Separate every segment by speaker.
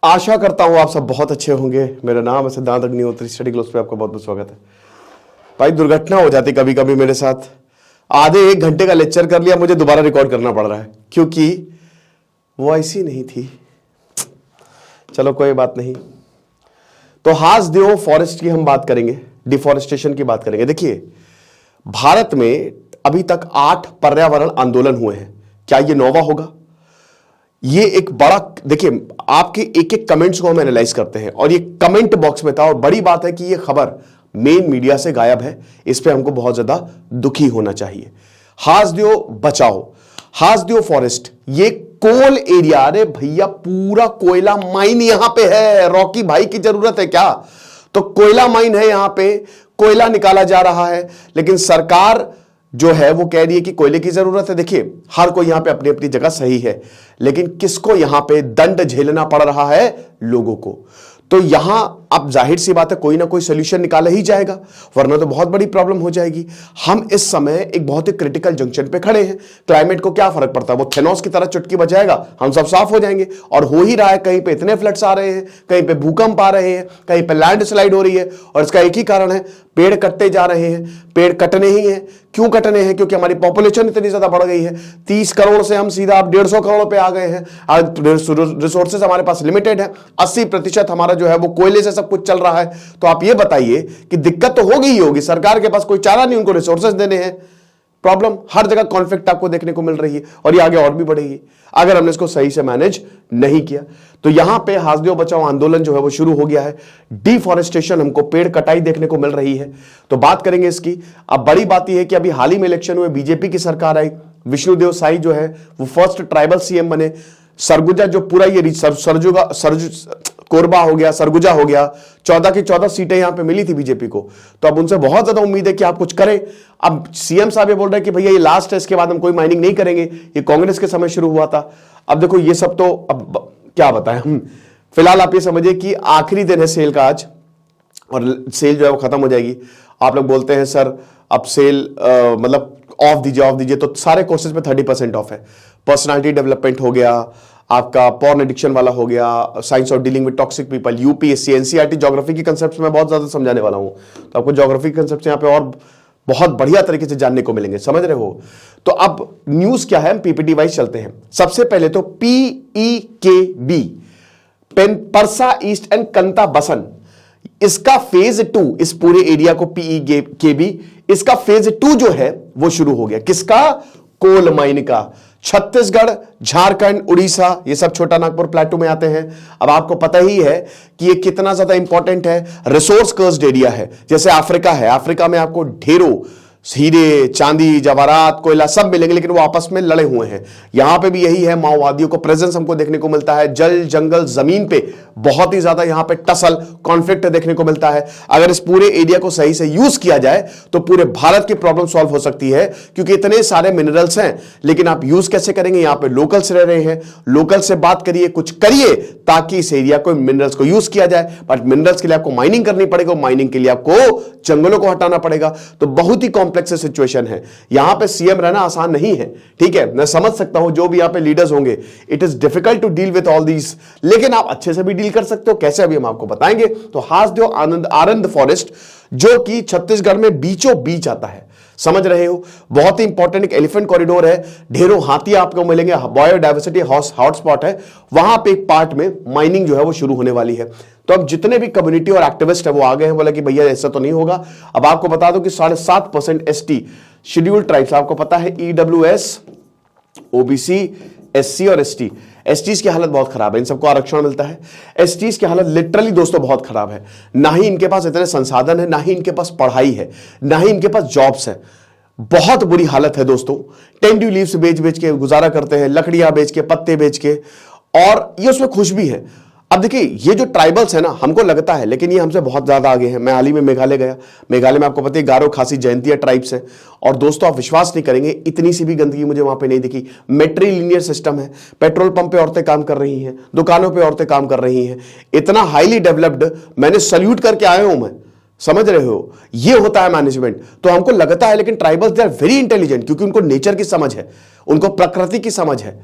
Speaker 1: आशा करता हूं आप सब बहुत अच्छे होंगे। मेरा नाम है सिद्धांत अग्निहोत्री, स्टडी ग्लोब्स पे आपका बहुत बहुत स्वागत है। भाई दुर्घटना हो जाती कभी कभी मेरे साथ। आधे एक घंटे का लेक्चर कर लिया, मुझे दोबारा रिकॉर्ड करना पड़ रहा है क्योंकि वो ऐसी नहीं थी। चलो कोई बात नहीं। तो हासदेव फॉरेस्ट की हम बात करेंगे, डिफॉरेस्टेशन की बात करेंगे। देखिए भारत में अभी तक 8 पर्यावरण आंदोलन हुए हैं। क्या ये 9वां होगा? ये एक बड़ा, देखिए आपके एक एक कमेंट्स को हम एनालाइज करते हैं और ये कमेंट बॉक्स में था। और बड़ी बात है कि ये खबर मेन मीडिया से गायब है। इस पे हमको बहुत ज्यादा दुखी होना चाहिए। हासदेव बचाओ, हासदेव फॉरेस्ट, ये कोल एरिया। अरे भैया पूरा कोयला माइन यहां पे है। रॉकी भाई की जरूरत है क्या? तो कोयला माइन है, यहां पे कोयला निकाला जा रहा है, लेकिन सरकार जो है वो कह रही है कि कोयले की जरूरत है। देखिए हर कोई यहां पे अपनी अपनी जगह सही है, लेकिन किसको यहां पे दंड झेलना पड़ रहा है? लोगों को। तो यहां अब जाहिर सी बात है कोई ना कोई सोल्यूशन निकाला ही जाएगा, वरना तो बहुत बड़ी प्रॉब्लम हो जाएगी। हम इस समय एक बहुत ही क्रिटिकल जंक्शन पे खड़े हैं। क्लाइमेट को क्या फर्क पड़ता है? वो थेनोस की तरह चुटकी बजाएगा, हम सब साफ हो जाएंगे। और हो ही रहा है। कहीं पे इतने फ्लड्स आ रहे हैं, कहीं पे भूकंप आ रहे हैं, कहीं पे लैंडस्लाइड हो रही है। और इसका एक ही कारण है, पेड़ कटते जा रहे हैं। पेड़ कटने ही हैं। क्यों कटने हैं? क्योंकि हमारी पॉपुलेशन इतनी ज्यादा बढ़ गई है। 30 करोड़ से हम सीधा अब 150 करोड़ पे आ गए हैं। रिसोर्सेज हमारे पास लिमिटेड है। 80% हमारा जो है वो कोयले से सब कुछ चल रहा है। तो आप ये बताइए कि दिक्कत तो होगी ही होगी। सरकार के पास कोई चारा नहीं, उनको रिसोर्सेज देने हैं। प्रॉब्लम हर जगह, कॉन्फ्लिक्ट आपको देखने को मिल रही है और ये आगे और भी बढ़ेगी अगर हमने इसको सही से मैनेज नहीं किया। तो यहां पे हासदेव बचाओ आंदोलन जो है वो शुरू हो गया है। डिफॉरेस्टेशन, हमको पेड़ कटाई देखने को मिल रही है। तो बात करेंगे इसकी। अब बड़ी बात यह है कि अभी हाल ही में इलेक्शन हुए, बीजेपी की सरकार आई। विष्णुदेव साई जो है वो फर्स्ट ट्राइबल सीएम बने। सरगुजा जो पूरा ये कोरबा हो गया, सरगुजा हो गया, 14 की 14 सीटें यहां पे मिली थी बीजेपी को। तो अब उनसे बहुत ज्यादा उम्मीद है कि आप कुछ करें। अब सीएम साहब ये बोल रहे हैं कि भैया ये लास्ट है, इसके बाद हम कोई माइनिंग नहीं करेंगे। ये कांग्रेस के समय शुरू हुआ था। अब देखो ये सब तो अब क्या बताएं हम। फिलहाल आप ये समझिए कि आखिरी दिन है सेल का आज, और सेल जो है वो खत्म हो जाएगी। आप लोग बोलते हैं सर अब सेल मतलब ऑफ दीजिए, तो सारे कोर्सेज पे 30% ऑफ है। पर्सनालिटी डेवलपमेंट हो गया, आपका पॉर्न एडिक्शन वाला हो गया, science of dealing with toxic people, UPSC, NCERT, geography की कंसेप्ट्स मैं बहुत ज्यादा समझाने वाला हूं। तो आपको ज्योग्राफी के कंसेप्ट्स यहां पे और बहुत बढ़िया तरीके से जानने को मिलेंगे, समझ रहे हो। तो अब न्यूज क्या है, हम पीपीटी वाइज चलते हैं। सबसे पहले तो PEKB, परसा ईस्ट एंड कंता बसन, इसका फेज 2, इस पूरे एरिया को PEKB, इसका फेज 2 जो है वो शुरू हो गया। किसका? कोल माइन का। छत्तीसगढ़, झारखंड, उड़ीसा, ये सब छोटा नागपुर प्लेटू में आते हैं। अब आपको पता ही है कि ये कितना ज्यादा इंपॉर्टेंट है। रिसोर्स कर्स्ड एरिया है। जैसे अफ्रीका है, अफ्रीका में आपको ढेरों हीरे, चांदी, जवाहरात, कोयला सब मिलेंगे, लेकिन वो आपस में लड़े हुए हैं। यहां पे भी यही है, माओवादियों को प्रेजेंस हमको देखने को मिलता है। जल, जंगल, जमीन पे बहुत ही ज्यादा यहां पे टसल, कॉन्फ्लिक्ट देखने को मिलता है। अगर इस पूरे एरिया को सही से यूज किया जाए तो पूरे भारत की प्रॉब्लम सॉल्व हो सकती है, क्योंकि इतने सारे मिनरल्स हैं। लेकिन आप यूज कैसे करेंगे? यहां पे लोकल्स रह रहे हैं, लोकल से बात करिए, कुछ करिए ताकि इस एरिया को, मिनरल्स को यूज किया जाए। बट मिनरल्स के लिए आपको माइनिंग करनी पड़ेगी, माइनिंग के लिए आपको जंगलों को हटाना पड़ेगा। तो बहुत ही कॉम्प्लेक्स सिचुएशन है। यहां पे सीएम रहना आसान नहीं है, ठीक है, मैं समझ सकता हूं। जो भी यहां पे लीडर्स होंगे, it is difficult to deal with all these, लेकिन आप अच्छे से भी डील कर सकते हो। कैसे, अभी हम आपको बताएंगे। तो हासदेव आनंद फॉरेस्ट जो कि छत्तीसगढ़ में बीचों बीच आता है, समझ रहे हो। बहुत ही इंपॉर्टेंट एक एलिफेंट कॉरिडोर है। ढेरों हाथी आपको मिलेंगे, बायोडायवर्सिटी हॉटस्पॉट है। वहां पे एक पार्ट में माइनिंग जो है वो शुरू होने वाली है। तो अब जितने भी कम्युनिटी और एक्टिविस्ट है वो आ गए हैं, बोला कि भैया ऐसा तो नहीं होगा। अब आपको बता दो कि 7.5% ST शेड्यूल्ड ट्राइब्स, आपको पता है EWS, OBC, SC और ST, एसटीज की हालत बहुत खराब है। इन सबको आरक्षण मिलता है। एसटीज की हालत लिटरली दोस्तों बहुत खराब है। ना ही इनके पास इतने संसाधन है, ना ही इनके पास पढ़ाई है, ना ही इनके पास जॉब्स है। बहुत बुरी हालत है दोस्तों। टेंड्यू लीव्स बेच बेच के गुजारा करते हैं, लकड़ियां बेच के, पत्ते बेच के, और ये उसमें खुश भी है। अब देखिए ये जो ट्राइबल्स है ना, हमको लगता है, लेकिन ये हमसे बहुत ज्यादा आगे हैं। मैं हाल ही में मेघालय गया। मेघालय में आपको पता है गारो, खासी, जयंतिया ट्राइब्स है। और दोस्तों आप विश्वास नहीं करेंगे, इतनी सी भी गंदगी मुझे वहां पे नहीं दिखी। मेट्रीलिनियर सिस्टम है, पेट्रोल पंप पे औरतें काम कर रही हैं, दुकानों पे औरतें काम कर रही हैं। इतना हाईली डेवलप्ड, मैंने सल्यूट करके आया हूं मैं, समझ रहे हो। ये होता है मैनेजमेंट। तो हमको लगता है, लेकिन tribals they are very intelligent, क्योंकि उनको नेचर की समझ है, उनको प्रकृति की समझ है।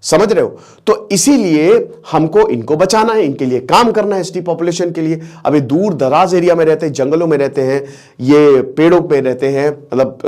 Speaker 1: समझ रहे हो? तो इसीलिए हमको इनको बचाना है, इनके लिए काम करना है, एसटी पॉपुलेशन के लिए। अभी दूर दराज एरिया में रहते हैं, जंगलों में रहते हैं, ये पेड़ों पे रहते हैं, मतलब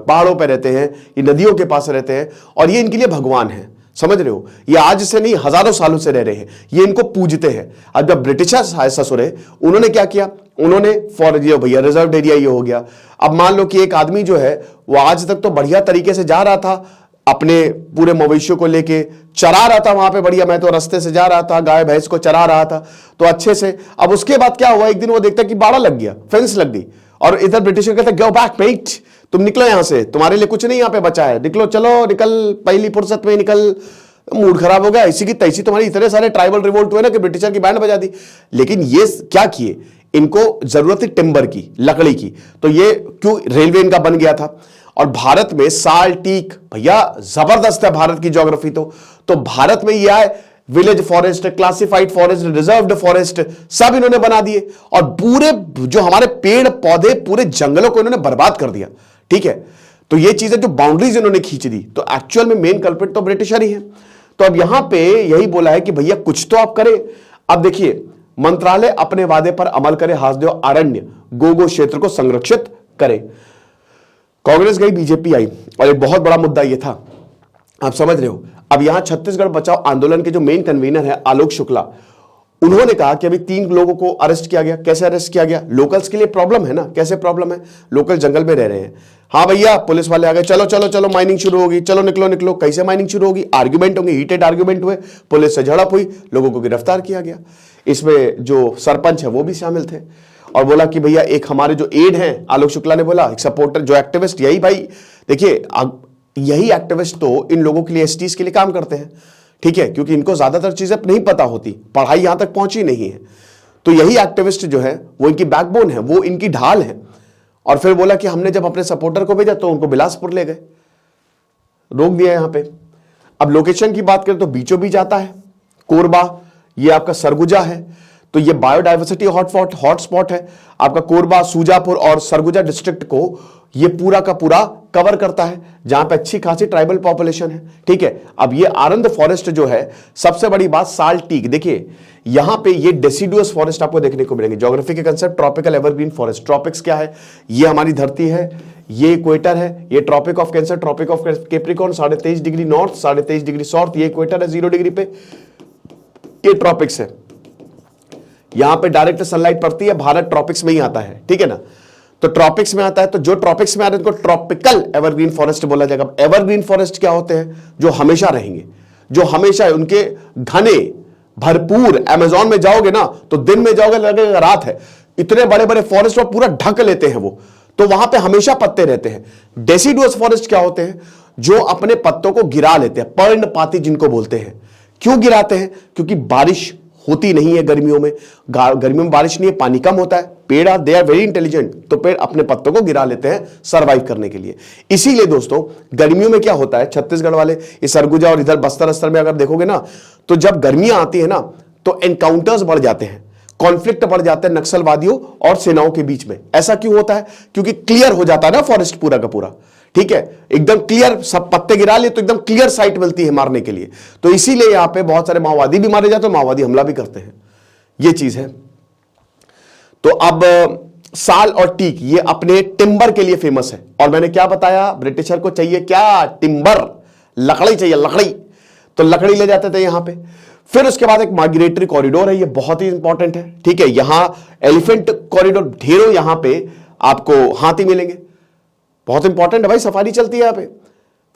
Speaker 1: पहाड़ों पे रहते हैं, ये नदियों के पास रहते हैं, और ये इनके लिए भगवान है। समझ रहे हो? ये आज से नहीं हजारों सालों से रह रहे हैं, ये इनको पूजते हैं। अब जब ब्रिटिशर्स आए ससुरे, उन्होंने क्या किया, उन्होंने फॉर ये भैया रिजर्व एरिया ये हो गया। अब मान लो कि एक आदमी जो है वो आज तक तो बढ़िया तरीके से जा रहा था, अपने पूरे मवेशियों को लेके चरा रहा था वहां पे बढ़िया, मैं तो रास्ते से जा रहा था, गाय भैंस को चरा रहा था तो अच्छे से। अब उसके बाद क्या हुआ, एक दिन वो देखता कि बाड़ा लग गया, फेंस लग गई, और इधर ब्रिटिशर कहता गो बैक मेट, तुम निकलो यहां से, तुम्हारे लिए कुछ नहीं यहां पे बचा है, निकलो, चलो निकल, पहली फुर्सत में निकल। मूड खराब हो गया, इसी की तैसी तुम्हारी इतने सारे ट्राइबल रिवोल्ट हुए ना कि ब्रिटिशर की बैंड बजा दी। लेकिन ये क्या किए, इनको जरूरत थी टिम्बर की, लकड़ी की, तो ये क्यों रेलवे इनका बन गया था। और भारत में साल टीक भैया जबरदस्त है भारत की ज्योग्राफी, तो भारत में यह है village forest, classified forest, reserved forest सब इन्होंने बना दिए, और पूरे जो हमारे पेड़ पौधे, पूरे जंगलों को इन्होंने बर्बाद कर दिया। ठीक है, तो ये चीजें जो बाउंड्रीज इन्होंने खींच दी, तो एक्चुअल में मेन कल्प्रिट तो ब्रिटिशर ही है। तो अब यहां पे यही बोला है कि भैया कुछ तो आप करें। अब देखिए, मंत्रालय अपने वादे पर अमल करे, हासदेव अरण्य गोगो क्षेत्र को संरक्षित करे। कांग्रेस गई, बीजेपी आई, और एक बहुत बड़ा मुद्दा यह था, आप समझ रहे हो। अब यहां छत्तीसगढ़ बचाओ आंदोलन के जो मेन कन्वीनर है आलोक शुक्ला, उन्होंने कहा कि अभी 3 लोगों को अरेस्ट किया गया। कैसे अरेस्ट किया गया? लोकल्स के लिए प्रॉब्लम है ना, कैसे प्रॉब्लम है, लोकल जंगल में रह रहे हैं। हाँ भैया, पुलिस वाले आ गए, चलो चलो चलो माइनिंग शुरू होगी, चलो निकलो निकलो। कैसे माइनिंग शुरू होगी? आर्ग्यूमेंट होंगे, हीटेड आर्ग्यूमेंट हुए, पुलिस से झड़प हुई, लोगों को गिरफ्तार किया गया। इसमें जो सरपंच है वो भी शामिल थे, और बोला कि भैया एक हमारे जो एड हैं, आलोक शुक्ला ने बोला, एक सपोर्टर जो एक्टिविस्ट, यही भाई देखिए, यही एक्टिविस्ट तो इन लोगों के लिए, एसटीज के लिए काम करते हैं। ठीक है, क्योंकि इनको ज्यादातर चीजें नहीं पता होती, पढ़ाई यहां तक पहुंची नहीं है, तो यही एक्टिविस्ट जो है वो इनकी बैकबोन है, वो इनकी ढाल है। और फिर बोला कि हमने जब अपने सपोर्टर को भेजा तो उनको बिलासपुर ले गए, रोक दिया यहां पे। अब लोकेशन की बात करें तो बीचों बीच आता है कोरबा, ये आपका सरगुजा है, तो ये बायोडाइवर्सिटी हॉटस्पॉट है आपका कोरबा, सूजापुर और सरगुजा डिस्ट्रिक्ट को ये पूरा का पूरा कवर करता है, जहां पे अच्छी खासी ट्राइबल पॉपुलेशन है। ठीक है, अब ये आनंद फॉरेस्ट जो है, सबसे बड़ी बात साल टीक, देखिए यहां पे ये डेसिडुअस फॉरेस्ट आपको देखने को मिलेंगे। ज्योग्राफी के concept, tropical evergreen forest. Tropics क्या है? ये हमारी धरती है, ये इक्वेटर है, ये tropic of Cancer, tropic of Capricorn 23.5 degree north, 23.5 degree south, ये इक्वेटर है 0 डिग्री पे, ये ट्रॉपिक्स है। यहां पे डायरेक्ट सनलाइट पड़ती है, भारत ट्रॉपिक्स में ही आता है। ठीक है ना, तो ट्रॉपिक्स में आता है, तो जो ट्रॉपिक्स में आ रहे हैं उनको ट्रॉपिकल एवरग्रीन फॉरेस्ट बोला जाएगा। एवरग्रीन फॉरेस्ट क्या होते हैं? जो हमेशा रहेंगे, जो हमेशा उनके घने भरपूर। अमेज़न में जाओगे ना तो दिन में जाओगे लगेगा रात है, इतने बड़े बड़े फॉरेस्ट और पूरा ढक लेते हैं वो, तो वहां पे हमेशा पत्ते रहते हैं। डेसिडुअस फॉरेस्ट क्या होते हैं? जो अपने पत्तों को गिरा लेते हैं, पर्णपाती जिनको बोलते हैं। क्यों गिराते हैं? क्योंकि बारिश होती नहीं है गर्मियों में, गर्मियों में बारिश नहीं है, पानी कम होता है, पेड़ दे आर वेरी इंटेलिजेंट, तो पेड़ अपने पत्तों को गिरा लेते हैं सरवाइव करने के लिए। इसीलिए दोस्तों गर्मियों में क्या होता है, छत्तीसगढ़ वाले इस सरगुजा और इधर बस्तर अस्तर में अगर देखोगे ना, तो जब गर्मियां आती है ना तो एनकाउंटर्स बढ़ जाते हैं, कॉन्फ्लिक्ट बढ़ जाते हैं नक्सलवादियों और सेनाओं के बीच में। ऐसा क्यों होता है? क्योंकि क्लियर हो जाता है ना फॉरेस्ट पूरा का पूरा। ठीक है, एकदम क्लियर, सब पत्ते गिरा लिए तो एकदम क्लियर साइट मिलती है मारने के लिए। तो इसीलिए यहां पे बहुत सारे माओवादी भी मारे जाते हैं, माओवादी हमला भी करते हैं, ये चीज है। तो अब साल और टीक ये अपने टिम्बर के लिए फेमस है, और मैंने क्या बताया, ब्रिटिशर को चाहिए क्या? टिम्बर, लकड़ी चाहिए, लकड़ी, तो लकड़ी ले जाते थे यहां पे। फिर उसके बाद एक माइग्रेटरी कॉरिडोर है, ये बहुत ही इंपॉर्टेंट है। ठीक है, यहां एलिफेंट कॉरिडोर, ढेरों यहां पे आपको हाथी मिलेंगे, बहुत इंपॉर्टेंट है भाई, सफारी चलती है यहां पे।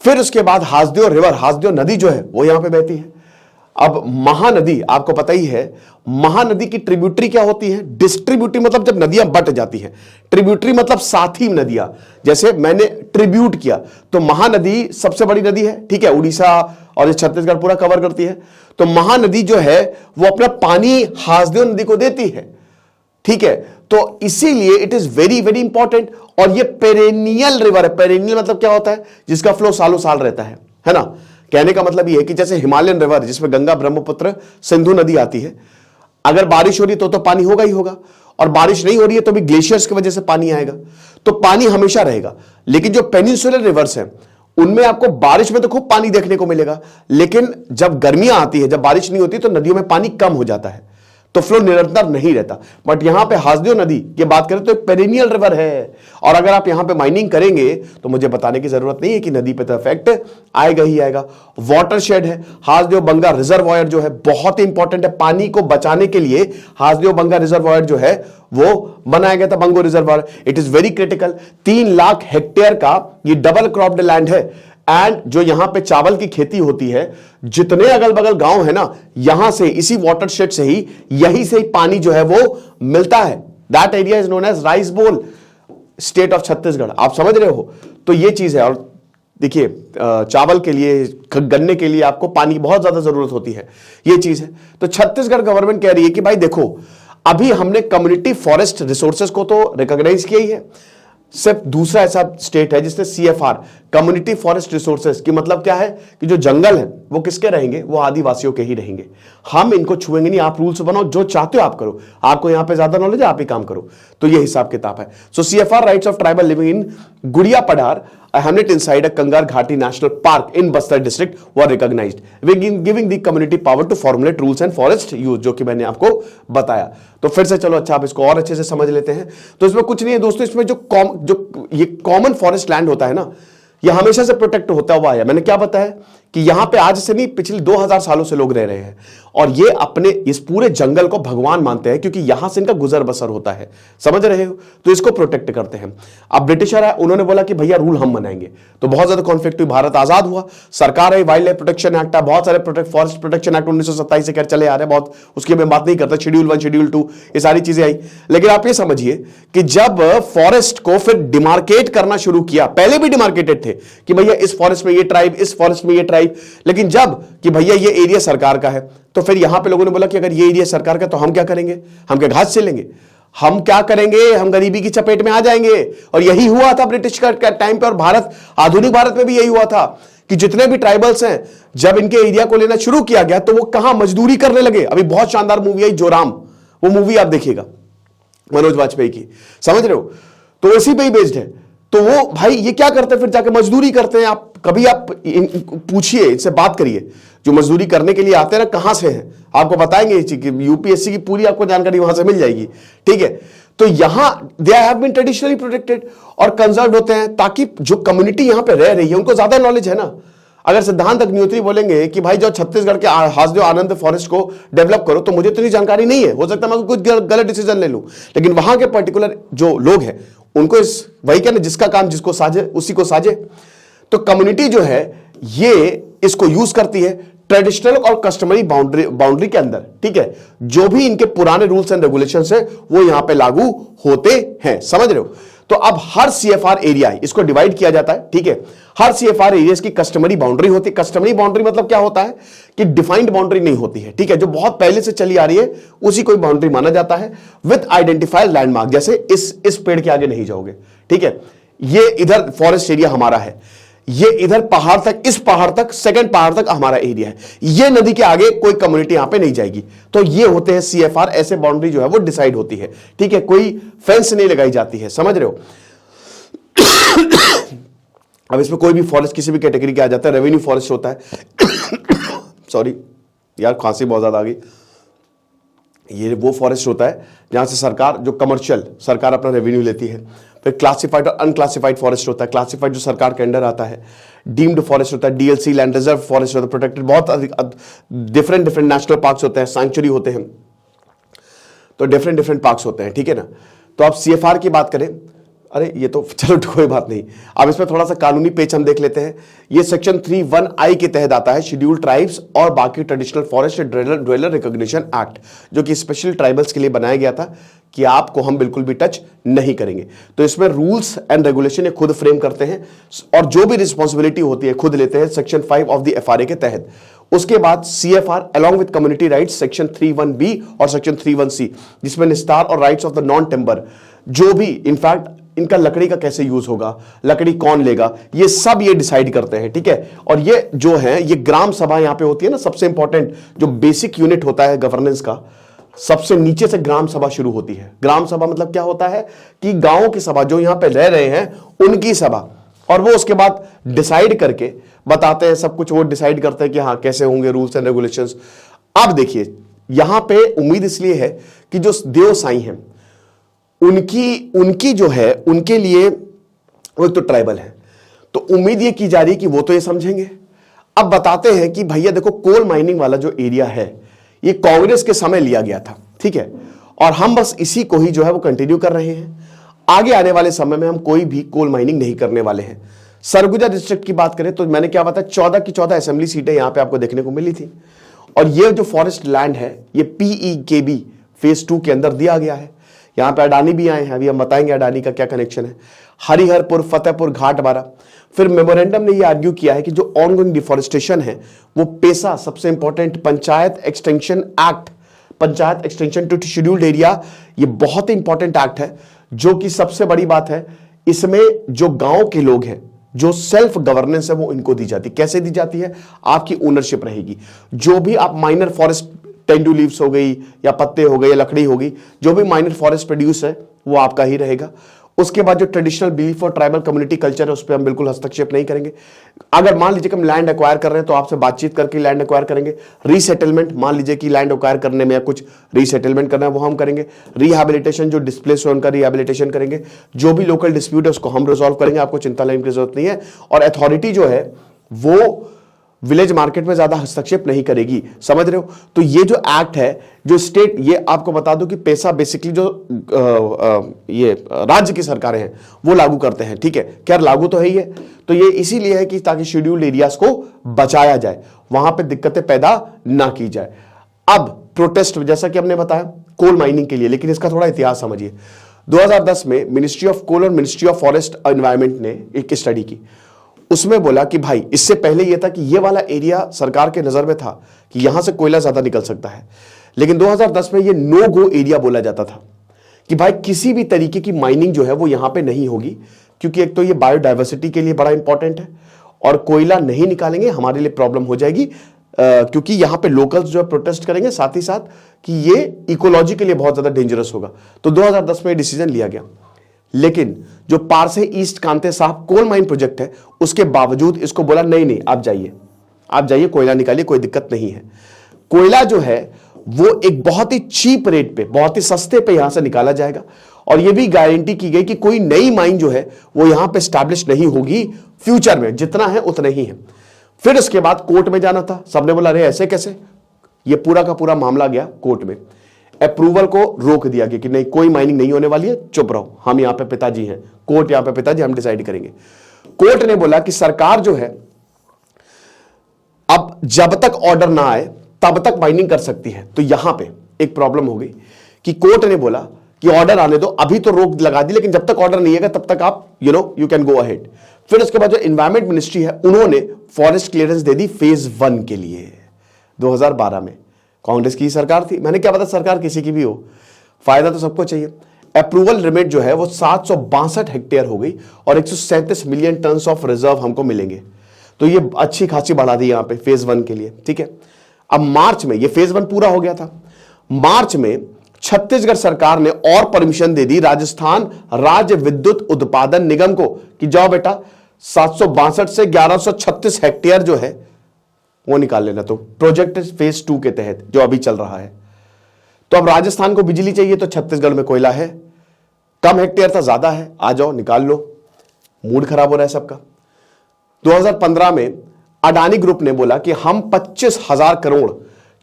Speaker 1: फिर उसके बाद हासदेव रिवर, हासदेव नदी जो है वो यहां पे बहती है। अब महानदी आपको पता ही है, महानदी की ट्रिब्यूटरी क्या होती है? डिस्ट्रीब्यूटरी मतलब जब नदियां बट जाती हैं, ट्रिब्यूटरी मतलब साथी नदियां। जैसे मैंने ट्रिब्यूट किया, तो महानदी सबसे बड़ी नदी है। ठीक है, उड़ीसा और छत्तीसगढ़ पूरा कवर करती है, तो महानदी जो है वो अपना पानी हासदेव नदी को देती है। ठीक है, तो इसीलिए it is very very important. और ये पेरेनियल रिवर है। पेरेनियल मतलब क्या होता है? जिसका फ्लो सालों साल रहता है ना। कहने का मतलब ये है कि जैसे हिमालयन रिवर जिसमें गंगा, ब्रह्मपुत्र, सिंधु नदी आती है, अगर बारिश हो रही है तो पानी होगा ही होगा, और बारिश नहीं हो रही है तो भी ग्लेशियर्स की वजह से पानी आएगा, तो पानी हमेशा रहेगा। लेकिन जो पेनिनसुलर रिवर्स हैं उनमें आपको बारिश में तो खूब पानी देखने को मिलेगा, लेकिन जब गर्मियां आती है, जब बारिश नहीं होती, तो नदियों में पानी कम हो जाता है, तो फ्लो निरंतर नहीं रहता। बट यहां पे हासदेव नदी की बात करें तो एक पेरिनियल रिवर है, और अगर आप यहां पे माइनिंग करेंगे तो मुझे बताने की जरूरत नहीं है कि नदी पे तो इफेक्ट आएगा ही आएगा। वाटरशेड है हासदेव बंगा रिजर्वायर, जो है बहुत ही इंपॉर्टेंट है पानी को बचाने के लिए। हासदेव बंगा रिजर्वायर जो है वो बनाया गया था, Bango reservoir. It is very critical. 3 lakh hectare का ये डबल क्रॉप्ड लैंड है, एंड जो यहां पे चावल की खेती होती है, जितने अगल बगल गांव है ना, यहां से इसी वाटरशेड से ही, यहीं से ही पानी जो है वो मिलता है। That area is known as rice bowl state of Chhattisgarh. आप समझ रहे हो? तो ये चीज है। और देखिए, चावल के लिए, गन्ने के लिए आपको पानी बहुत ज्यादा जरूरत होती है, ये चीज है। तो छत्तीसगढ़ गवर्नमेंट कह रही है कि भाई देखो, अभी हमने कम्युनिटी फॉरेस्ट रिसोर्सेज को तो रिकॉग्नाइज किया ही है, सिर्फ दूसरा ऐसा स्टेट है जिसने CFR कम्युनिटी फॉरेस्ट रिसोर्सेज की मतलब क्या है कि जो जंगल है वो किसके रहेंगे, वो आदिवासियों के ही रहेंगे। हम इनको छुएंगे नहीं, आप रूल्स बनाओ, जो चाहते हो आप करो, आपको यहां पे ज्यादा नॉलेज है, आप ही काम करो। तो ये हिसाब किताब है। सो CFR rights of tribal living in गुड़िया पढ़ार a hamlet inside a Kangar Ghati National Park in Bastar district were recognized, giving the community power to formulate rules and forest use, जो कि मैंने आपको बताया। तो फिर से चलो, अच्छा आप इसको और अच्छे से समझ लेते हैं। तो इसमें कुछ नहीं है दोस्तों, इसमें जो ये कॉमन फॉरेस्ट लैंड होता है ना, ये हमेशा से प्रोटेक्ट होता हुआ आया। मैंने क्या बताया कि यहां पे आज से नहीं, पिछले 2000 सालों से लोग रह रहे हैं, और ये अपने इस पूरे जंगल को भगवान मानते हैं, क्योंकि यहां से इनका गुजर बसर होता है। समझ रहे हो? तो इसको प्रोटेक्ट करते हैं। अब ब्रिटिशर है, उन्होंने बोला कि भैया रूल हम बनाएंगे, तो बहुत ज्यादा कॉन्फ्लिक्ट हुई। भारत आजाद हुआ, सरकार है, वाइल्ड लाइफ प्रोटेक्शन एक्ट है, बहुत सारे फॉरेस्ट प्रोटेक्शन एक्ट 1927 से चले आ रहे हैं, बहुत उसकी मैं बात नहीं करता। शेड्यूल 1, शेड्यूल 2, ये सारी चीजें आई। लेकिन आप ये समझिए कि जब फॉरेस्ट को फिर डिमार्केट करना शुरू किया, पहले भी डिमार्केटेड थे कि भैया इस फॉरेस्ट में ये ट्राइब, इस फॉरेस्ट में ये ट्राइब, लेकिन जब कि भैया ये एरिया सरकार का है, तो फिर यहां पे लोगों ने बोला कि अगर ये एरिया सरकार का, तो हम क्या करेंगे? हम क्या घास चलेंगे? हम क्या करेंगे? हम गरीबी की चपेट में आ जाएंगे। और यही हुआ था ब्रिटिश का टाइम पे, और भारत, आधुनिक भारत में भी यही हुआ था कि जितने भी ट्राइबल्स हैं, जब इनके एरिया को लेना शुरू किया गया, तो वो कहां मजदूरी करने लगे। अभी बहुत शानदार मूवी आई जोराम, वो मूवी आप देखिएगा, मनोज वाजपेयी की, समझ रहे हो? तो इसी पे ही बेस्ड है। तो वो भाई ये क्या करते हैं, फिर जाके मजदूरी करते हैं। आप कभी आप पूछिए, इनसे बात करिए, जो मजदूरी करने के लिए आते हैं ना, कहां से हैं, आपको बताएंगे। UPSC की पूरी आपको जानकारी वहां से मिल जाएगी, ठीक है? तो यहां they have been traditionally protected और कंजर्व होते हैं, ताकि जो कम्युनिटी यहां पे रह रही है उनको ज्यादा नॉलेज है ना। अगर सिद्धांत अग्निहोत्री बोलेंगे कि भाई जो छत्तीसगढ़ के हासदेव आनंद फॉरेस्ट को डेवलप करो, तो मुझे इतनी जानकारी नहीं है, हो सकता है मैं कुछ गलत डिसीजन ले लूं, लेकिन वहां के पर्टिकुलर जो लोग हैं उनको इस, वही कहना, जिसका काम जिसको साझे उसी को साझे। तो कम्युनिटी जो है ये इसको यूज करती है ट्रेडिशनल और कस्टमरी बाउंड्री के अंदर, ठीक है? जो भी इनके पुराने रूल्स एंड रेगुलेशंस है वो यहां पे लागू होते हैं, समझ रहे हो? तो अब हर CFR एरिया, इसको डिवाइड किया जाता है, ठीक है? हर CFR एरिया की कस्टमरी बाउंड्री होती है। कस्टमरी बाउंड्री मतलब क्या होता है कि डिफाइंड बाउंड्री नहीं होती है, ठीक है? जो बहुत पहले से चली आ रही है उसी कोई बाउंड्री माना जाता है, विद आइडेंटिफाइड लैंडमार्क। जैसे इस पेड़ के आगे नहीं जाओगे, ठीक है? ये इधर फॉरेस्ट एरिया हमारा है, ये इधर पहाड़ तक, इस पहाड़ तक, सेकंड पहाड़ तक हमारा एरिया है, ये नदी के आगे कोई कम्युनिटी यहां पे नहीं जाएगी। तो ये होते हैं CFR, ऐसे बाउंड्री जो है वो डिसाइड होती है, ठीक है? कोई फेंस नहीं लगाई जाती है, समझ रहे हो? अब इसमें कोई भी फॉरेस्ट किसी भी कैटेगरी के आ जाता है। रेवेन्यू फॉरेस्ट होता है सॉरी यार, खांसी बहुत ज्यादा आ गई। ये वो फॉरेस्ट होता है जहां से सरकार, जो कमर्शियल सरकार अपना रेवेन्यू लेती है। फिर क्लासिफाइड और अनक्लासिफाइड फॉरेस्ट होता है। क्लासिफाइड जो सरकार के अंडर आता है। डीम्ड फॉरेस्ट होता है, DLC लैंड रिजर्व फॉरेस्ट होता है, प्रोटेक्टेड, बहुत डिफरेंट नेशनल पार्क्स होते हैं, सैंक्चुरी होते हैं, तो डिफरेंट पार्क्स होते हैं, ठीक है ना? तो आप CFR की बात करें, अरे ये तो चलो कोई बात नहीं। अब इसमें थोड़ा सा कानूनी पेच हम देख लेते हैं। ये सेक्शन 3(1)I के तहत आता है, शेड्यूल्ड ट्राइब्स और बाकी traditional forest dweller recognition act, जो कि स्पेशल ट्राइबल्स के लिए बनाया गया था कि आपको हम बिल्कुल भी टच नहीं करेंगे। तो इसमें रूल्स एंड रेगुलेशन ये खुद फ्रेम करते हैं और जो भी रिस्पॉन्सिबिलिटी होती है खुद लेते हैं, सेक्शन 5 ऑफ द FRA के तहत। उसके बाद CFR along with community rights, section 3(1)B और सेक्शन 3(1)C, जिसमें निस्तार और राइट्स ऑफ द नॉन टेम्बर, जो भी इनफैक्ट इनका लकड़ी का कैसे यूज होगा, लकड़ी कौन लेगा, ये सब ये डिसाइड करते हैं, ठीक है? और ये जो है, ये ग्राम सभा यहां पे होती है ना, सबसे इंपॉर्टेंट जो बेसिक यूनिट होता है गवर्नेंस का, सबसे नीचे से ग्राम सभा शुरू होती है। ग्राम सभा मतलब क्या होता है कि गांवों की सभा, जो यहां पे रह रहे हैं उनकी सभा, और वो उसके बाद डिसाइड करके बताते हैं, सब कुछ वो डिसाइड करते हैं कि हाँ कैसे होंगे रूल्स एंड रेगुलेशंस। अब देखिए यहां पे उम्मीद इसलिए है कि जो देव साईं हैं उनकी जो है उनके लिए वो एक तो ट्राइबल है, तो उम्मीद ये की जा रही है कि वो तो ये समझेंगे। अब बताते हैं कि भैया देखो कोल माइनिंग वाला जो एरिया है ये कांग्रेस के समय लिया गया था, ठीक है, और हम बस इसी को ही जो है वो कंटिन्यू कर रहे हैं। आगे आने वाले समय में हम कोई भी कोल माइनिंग नहीं करने वाले हैं। सरगुजा डिस्ट्रिक्ट की बात करें तो मैंने क्या बताया, 14 की 14 असेंबली सीटें यहां पे आपको देखने को मिली थी। और ये जो फॉरेस्ट लैंड है ये PEKB फेज 2 के अंदर दिया गया है। यहां पे अडानी भी आए हैं, अभी हम बताएंगे अडानी का क्या कनेक्शन है। हरिहरपुर, फतेहपुर, घाटबारा। फिर मेमोरेंडम ने ये आर्ग्यू किया है कि जो ऑनगोइंग डिफॉरेस्टेशन है वो पेसा, सबसे important panchayat extension act, panchayat extension to scheduled area, ये बहुत ही इंपॉर्टेंट एक्ट है। जो कि सबसे बड़ी बात है, इसमें जो गांव के लोग हैं, जो सेल्फ गवर्नेंस है वो इनको दी जाती है। कैसे दी जाती है, आपकी ओनरशिप रहेगी। जो भी आप माइनर फॉरेस्ट, टेंडू लीव्स हो गई या पत्ते हो गए या लकड़ी होगी, जो भी माइनर फॉरेस्ट प्रोड्यूस है वो आपका ही रहेगा। उसके बाद जो ट्रेडिशनल बिलीफ और ट्राइबल कम्युनिटी कल्चर है उस पर हम बिल्कुल हस्तक्षेप नहीं करेंगे। अगर मान लीजिए कि हम लैंड एक्वायर कर रहे हैं तो आपसे बातचीत करके लैंड एक्वायर करेंगे। रीसेटलमेंट, मान लीजिए कि लैंड एक्वायर करने में या कुछ रीसेटलमेंट करना है वो हम करेंगे। रिहैबिलिटेशन, जो डिस्प्लेस हुए उनका रिहैबिलिटेशन करेंगे। जो भी लोकल डिस्प्यूट है उसको हम रिजॉल्व करेंगे, आपको चिंता लेने की जरूरत नहीं है। और अथॉरिटी जो है वो विलेज मार्केट में ज्यादा हस्तक्षेप नहीं करेगी, समझ रहे हो। तो ये जो एक्ट है, जो स्टेट, ये आपको बता दूं कि पैसा बेसिकली जो ये राज्य की सरकारें हैं वो लागू करते हैं, ठीक है। खैर लागू तो है ही है, तो ये इसीलिए है कि ताकि शेड्यूल्ड एरियाज को बचाया जाए, वहां पे दिक्कतें पैदा ना की जाए। अब प्रोटेस्ट, जैसा कि हमने बताया कोल माइनिंग के लिए, लेकिन इसका थोड़ा इतिहास समझिए। 2010 में मिनिस्ट्री ऑफ कोल और मिनिस्ट्री ऑफ फॉरेस्ट एनवायरमेंट ने एक स्टडी की। उसमें बोला कि भाई इससे पहले यह था कि यह वाला एरिया सरकार के नजर में था कि यहां से कोयला ज्यादा निकल सकता है, लेकिन 2010 में यह नो गो एरिया बोला जाता था कि भाई किसी भी तरीके की माइनिंग जो है वो यहां पे नहीं होगी, क्योंकि एक तो ये बायोडाइवर्सिटी के लिए बड़ा इंपॉर्टेंट है और कोयला नहीं निकालेंगे हमारे लिए प्रॉब्लम हो जाएगी, क्योंकि यहां पे लोकल्स जो है प्रोटेस्ट करेंगे, साथ ही साथ कि ये इकोलॉजी के लिए बहुत ज्यादा डेंजरस होगा। तो 2010 में डिसीजन लिया गया। लेकिन जो पारसे ईस्ट कांते साहब कोल माइन प्रोजेक्ट है उसके बावजूद इसको बोला नहीं नहीं आप जाइए कोयला निकालिए, कोई दिक्कत नहीं है। कोयला जो है वो एक बहुत ही चीप रेट पे, बहुत ही सस्ते पे यहां से निकाला जाएगा और ये भी गारंटी की गई कि कोई नई माइन जो है वो यहां पे स्टैब्लिश नहीं होगी फ्यूचर में, जितना है उतना ही है। फिर उसके बाद कोर्ट में जाना था, सबने बोला अरे ऐसे कैसे, ये पूरा का पूरा मामला गया कोर्ट में। अप्रूवल को रोक दिया गया कि नहीं कोई माइनिंग नहीं होने वाली है, चुप रहो, हम यहां पे पिताजी हैं, कोर्ट यहां पे पिताजी, हम डिसाइड करेंगे। कोर्ट ने बोला कि सरकार जो है अब जब तक ऑर्डर ना आए तब तक माइनिंग कर सकती है। तो यहां पे एक प्रॉब्लम हो गई कि कोर्ट ने बोला कि ऑर्डर आने दो, अभी तो रोक लगा दी, लेकिन जब तक ऑर्डर नहीं आएगा तब तक आप यू कैन गो अहेड। फिर उसके बाद जो एनवायरमेंट मिनिस्ट्री है उन्होंने फॉरेस्ट क्लियरेंस दे दी फेज 1 के लिए 2012 में। कांग्रेस की सरकार थी, मैंने क्या पता सरकार किसी की भी हो, फायदा तो सबको चाहिए। अप्रूवल लिमिट जो है वो 762 हेक्टेयर हो गई और 137 मिलियन टन ऑफ रिजर्व हमको मिलेंगे। तो ये अच्छी खासी बढ़ा दी यहां पे फेज 1 के लिए, ठीक है। अब मार्च में ये फेज 1 पूरा हो गया था, मार्च में छत्तीसगढ़ सरकार ने और परमिशन दे दी राजस्थान राज्य विद्युत उत्पादन निगम को कि जाओ बेटा 762 से 1136 हेक्टेयर जो है वो निकाल लेना। तो प्रोजेक्ट फेज 2 के तहत जो अभी चल रहा है। तो अब राजस्थान को बिजली चाहिए तो छत्तीसगढ़ में कोयला है, कम हेक्टेयर था ज्यादा है, आ जाओ निकाल लो। मूड खराब हो रहा है सबका। 2015 में अडानी ग्रुप ने बोला कि हम 25,000 करोड़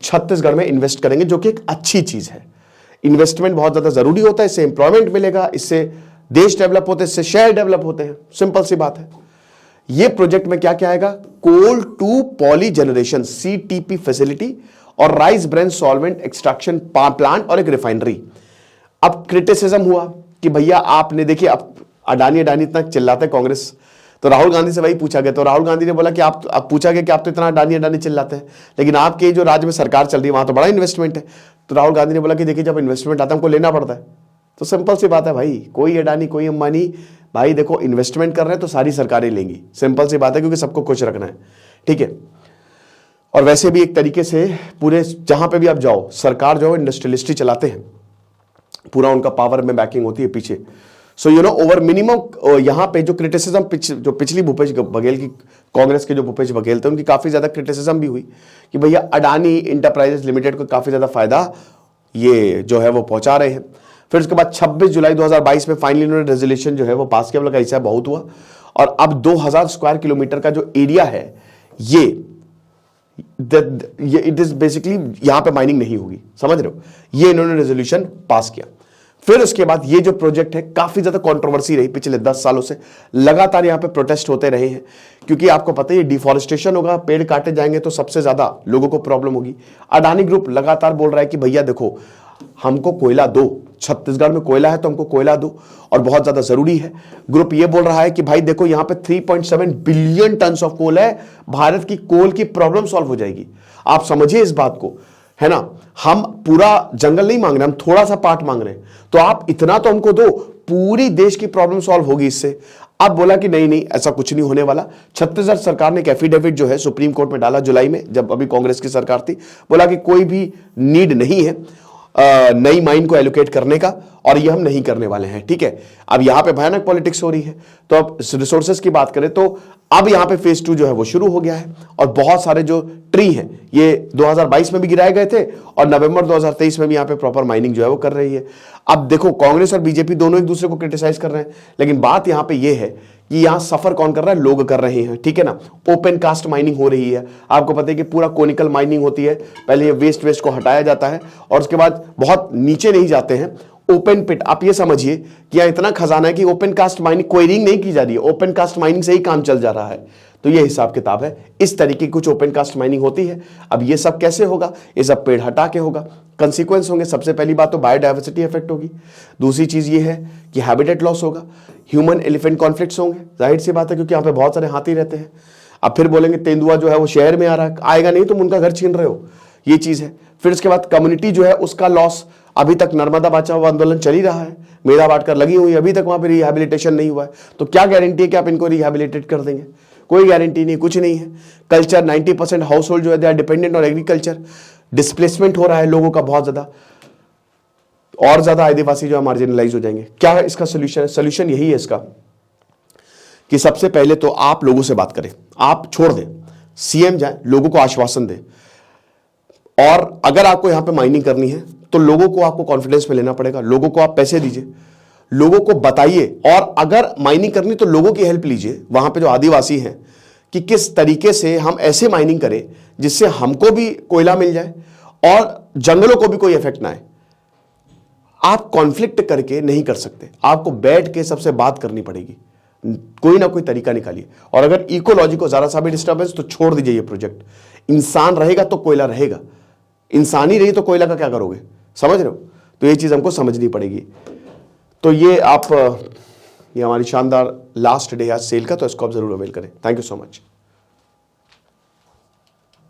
Speaker 1: छत्तीसगढ़ में इन्वेस्ट करेंगे, जो कि एक अच्छी चीज है। इन्वेस्टमेंट बहुत ज्यादा जरूरी होता है, इससे इंप्लॉयमेंट मिलेगा, इससे देश डेवलप होते हैं, इससे शहर डेवलप होते हैं, सिंपल सी बात है। ये प्रोजेक्ट में क्या क्या आएगा, coal to poly generation CTP facility और rice bran solvent extraction plant और एक रिफाइनरी। अब क्रिटिसिज्म हुआ कि भैया आपने, देखिए अब अडानी इतना चिल्लाते हैं कांग्रेस, तो राहुल गांधी से वही पूछा गया, तो राहुल गांधी ने बोला कि आप पूछा गया कि आप तो इतना अडानी चिल्लाते हैं, लेकिन आपके जो राज्य में सरकार चल रही है वहां तो बड़ा इन्वेस्टमेंट है। तो राहुल गांधी ने बोला कि देखिए जब इन्वेस्टमेंट आता है हमको लेना पड़ता है। तो सिंपल सी बात है भाई, कोई अडानी कोई अंबानी, भाई देखो इन्वेस्टमेंट कर रहे हैं तो सारी सरकारें लेंगी, सिंपल सी बात है, क्योंकि सबको खुश रखना है, ठीक है। और वैसे भी एक तरीके से पूरे जहां पे भी आप जाओ, सरकार जो है इंडस्ट्रियलिस्ट ही चलाते हैं, पूरा उनका पावर में बैकिंग होती है पीछे। So you know over minimum यहां पे जो क्रिटिसिज्म जो पिछली भूपेश बघेल की, कांग्रेस के जो भूपेश बघेल थे, उनकी काफी ज्यादा क्रिटिसिज्म भी हुई कि भैया अडानी इंटरप्राइजेस लिमिटेड को काफी ज्यादा फायदा ये जो है वो पहुंचा रहे हैं। फिर उसके बाद 26 जुलाई 2022 में फाइनली उन्होंने रेजोल्यूशन जो है वो पास किया, ऐसा बहुत हुआ। और अब 2000 स्क्वायर किलोमीटर का जो एरिया है ये इट इज बेसिकली यहां पे माइनिंग नहीं होगी, समझ रहे हो, ये इन्होंने रेजोल्यूशन पास किया। फिर उसके बाद ये जो प्रोजेक्ट है काफी ज्यादा कंट्रोवर्सी रही पिछले 10 सालों से, लगातार यहां पे प्रोटेस्ट होते रहे हैं, क्योंकि आपको पता है डिफॉरेस्टेशन होगा, पेड़ काटे जाएंगे तो सबसे ज्यादा लोगों को प्रॉब्लम होगी। अडानी ग्रुप लगातार बोल रहा है कि भैया देखो हमको कोयला दो, छत्तीसगढ़ में कोयला है तो हमको कोयला दो और बहुत ज्यादा जरूरी है। ग्रुप ये बोल रहा है कि भाई देखो यहां पे 3.7 बिलियन टन ऑफ कोल है, भारत की कोल की प्रॉब्लम सॉल्व हो जाएगी। आप समझिए इस बात को, है ना, हम पूरा जंगल नहीं मांग रहे, हम थोड़ा सा पार्ट मांग रहे हैं, तो आप इतना तो हमको दो, पूरी देश की प्रॉब्लम सॉल्व होगी इससे। अब बोला कि नहीं नहीं ऐसा कुछ नहीं होने वाला। छत्तीसगढ़ सरकार ने एक एफिडेविट जो है सुप्रीम कोर्ट में डाला जुलाई में, जब अभी कांग्रेस की सरकार थी, बोला कि कोई भी नीड नहीं है नई माइन को एलोकेट करने का और ये हम नहीं करने वाले हैं, ठीक है। अब यहां पे भयानक पॉलिटिक्स हो रही है। तो अब रिसोर्सेज की बात करें तो अब यहां पे फेज 2 जो है वो शुरू हो गया है और बहुत सारे जो ट्री हैं ये 2022 में भी गिराए गए थे और नवंबर 2023 में भी यहां पे प्रॉपर माइनिंग जो है वो कर रही है। अब देखो कांग्रेस और बीजेपी दोनों एक दूसरे को क्रिटिसाइज कर रहे हैं, लेकिन बात यहां पे ये है कि यहां सफर कौन कर रहा है, लोग कर रहे हैं, ठीक है ना। ओपन कास्ट माइनिंग हो रही है, आपको पता है कि पूरा कोनिकल माइनिंग होती है, पहले ये वेस्ट को हटाया जाता है और उसके बाद बहुत नीचे नहीं जाते हैं, ओपन पिट। आप ये समझिए कि यहां इतना खजाना है कि ओपन कास्ट माइनिंग क्वेरिंग नहीं की जा रही है, ओपन कास्ट माइनिंग से ही काम चल जा रहा है। तो ये हिसाब किताब है, इस तरीके की कुछ ओपन कास्ट माइनिंग होती है। अब ये सब कैसे होगा, ये सब पेड़ हटा के होगा, कंसीक्वेंस होंगे। सबसे पहली बात तो बायोडाइवर्सिटी इफेक्ट होगी, दूसरी चीज ये है कि हैबिटेट लॉस होगा, ह्यूमन एलिफेंट कॉन्फ्लिक्ट्स होंगे, जाहिर सी बात है क्योंकि यहाँ पे बहुत सारे हाथी रहते हैं। अब फिर बोलेंगे तेंदुआ जो है वो शहर में आ रहा है, आएगा नहीं, तुम उनका घर छीन रहे हो, ये चीज है। फिर उसके बाद कम्युनिटी जो है उसका लॉस, अभी तक नर्मदा बचाओ आंदोलन चल ही रहा है, मेरा बांटकर लगी हुई, अभी तक वहां पे रिहैबिलिटेशन नहीं हुआ है, तो क्या गारंटी है कि आप इनको रिहैबिलिटेट कर देंगे, कोई गारंटी नहीं, कुछ नहीं है। कल्चर 90% हाउस होल्ड जो है they are dependent on agriculture, displacement हो रहा है लोगों का बहुत ज्यादा, और ज्यादा आदिवासी जो है मार्जिनलाइज हो जाएंगे। क्या है इसका सोल्यूशन? सोल्यूशन यही है इसका कि सबसे पहले तो आप लोगों से बात करें, आप छोड़ दें, सीएम जाए, लोगों को आश्वासन दे, और अगर आपको यहां पे माइनिंग करनी है तो लोगों को आपको कॉन्फिडेंस में लेना पड़ेगा, लोगों को आप पैसे दीजिए, लोगों को बताइए, और अगर माइनिंग करनी तो लोगों की हेल्प लीजिए, वहां पे जो आदिवासी हैं, कि किस तरीके से हम ऐसे माइनिंग करें जिससे हमको भी कोयला मिल जाए और जंगलों को भी कोई इफेक्ट ना आए। आप कॉन्फ्लिक्ट करके नहीं कर सकते, आपको बैठ के सबसे बात करनी पड़ेगी, कोई ना कोई तरीका निकालिए। और अगर इकोलॉजी को जरा सा भी डिस्टर्बेंस तो छोड़ दीजिए ये प्रोजेक्ट। इंसान रहेगा तो कोयला रहेगा, इंसान ही रही तो कोयला का क्या करोगे, समझ रहे हो। तो ये चीज हमको समझनी पड़ेगी। तो ये हमारी शानदार लास्ट डे आज सेल का, तो इसको आप जरूर अवेल करें। Thank you so much.